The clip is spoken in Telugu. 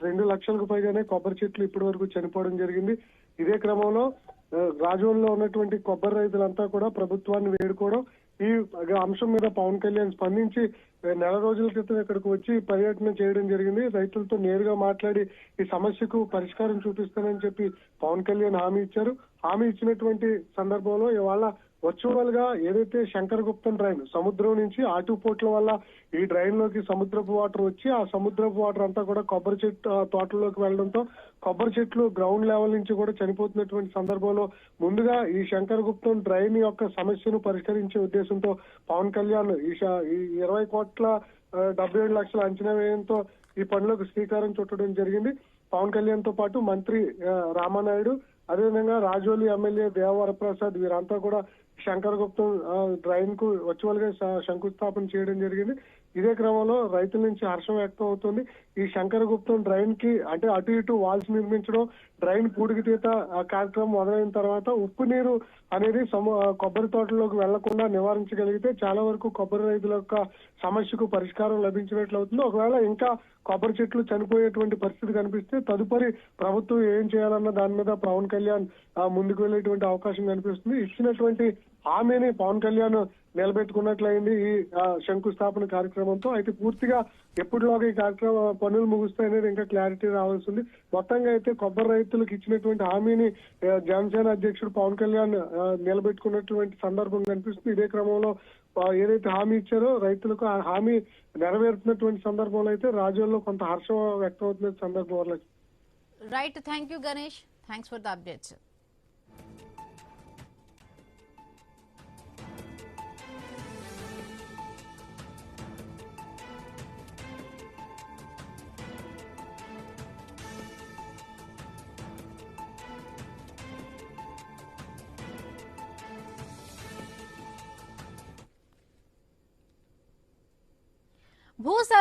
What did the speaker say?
2 లక్షలకు పైగానే కొబ్బరి చెట్లు ఇప్పటి వరకు చనిపోవడం జరిగింది. ఇదే క్రమంలో రాజోల్లో ఉన్నటువంటి కొబ్బరి రైతులంతా కూడా ప్రభుత్వాన్ని వేడుకోవడం, ఈ అంశం మీద పవన్ కళ్యాణ్ స్పందించి నెల రోజుల క్రితం ఇక్కడికి వచ్చి పర్యటన చేయడం జరిగింది. రైతులతో నేరుగా మాట్లాడి ఈ సమస్యకు పరిష్కారం చూపిస్తానని చెప్పి పవన్ కళ్యాణ్ హామీ ఇచ్చారు. హామీ ఇచ్చినటువంటి సందర్భంలో ఇవాళ వర్చువల్ గా ఏదైతే శంకరగుప్తం డ్రైన్ సముద్రం నుంచి ఆటుపోట్ల వల్ల ఈ డ్రైన్ లోకి సముద్రపు వాటర్ వచ్చి ఆ సముద్రపు వాటర్ అంతా కూడా కొబ్బరి చెట్టు తోటల్లోకి వెళ్లడంతో కొబ్బరి చెట్లు గ్రౌండ్ లెవెల్ నుంచి కూడా చనిపోతున్నటువంటి సందర్భంలో ముందుగా ఈ శంకరగుప్తం డ్రైన్ యొక్క సమస్యను పరిష్కరించే ఉద్దేశంతో పవన్ కళ్యాణ్ ఈ 20,77,00,000 అంచనా వ్యయంతో ఈ పనులకు శ్రీకారం చుట్టడం జరిగింది. పవన్ కళ్యాణ్ తో పాటు మంత్రి రామానాయుడు, అదేవిధంగా రాజోలి ఎమ్మెల్యే దేవవరప్రసాద్ వీరంతా కూడా శంకరగుప్తం డ్రైన్ కు వర్చువల్ గా శంకుస్థాపన చేయడం జరిగింది. ఇదే క్రమంలో రైతుల నుంచి హర్షం వ్యక్తం అవుతుంది. ఈ శంకరగుప్తం డ్రైన్ కి అంటే అటు ఇటు వాల్స్ నిర్మించడం, డ్రైన్ పూడికితీత కార్యక్రమం మొదలైన తర్వాత ఉప్పు నీరు అనేది కొబ్బరి తోటలోకి వెళ్లకుండా నివారించగలిగితే చాలా వరకు కొబ్బరి రైతుల యొక్క సమస్యకు పరిష్కారం లభించినట్లు అవుతుంది. ఒకవేళ ఇంకా కొబ్బరి చెట్లు చనిపోయేటువంటి పరిస్థితి కనిపిస్తే తదుపరి ప్రభుత్వం ఏం చేయాలన్న దాని మీద పవన్ కళ్యాణ్ ముందుకు వెళ్లేటువంటి అవకాశం కనిపిస్తుంది. ఇచ్చినటువంటి హామీని పవన్ కళ్యాణ్ నిలబెట్టుకున్నట్లయింది ఈ శంకుస్థాపన కార్యక్రమంతో. అయితే పూర్తిగా ఎప్పటిలోగా ఈ కార్యక్రమ పనులు ముగుస్తాయనేది ఇంకా క్లారిటీ రావాల్సింది. మొత్తంగా అయితే కొబ్బరి రైతులకు ఇచ్చినటువంటి హామీని జనసేన అధ్యక్షుడు పవన్ కళ్యాణ్ నిలబెట్టుకున్నటువంటి సందర్భం కనిపిస్తుంది. ఇదే క్రమంలో ఏదైతే హామీ ఇచ్చారో రైతులకు ఆ హామీ నెరవేరుతున్నటువంటి సందర్భంలో అయితే రాజోల్లో కొంత హర్షం వ్యక్తం అవుతున్న సందర్భం వల్ల. Right, thank you Ganesh, thanks for the updates. భూ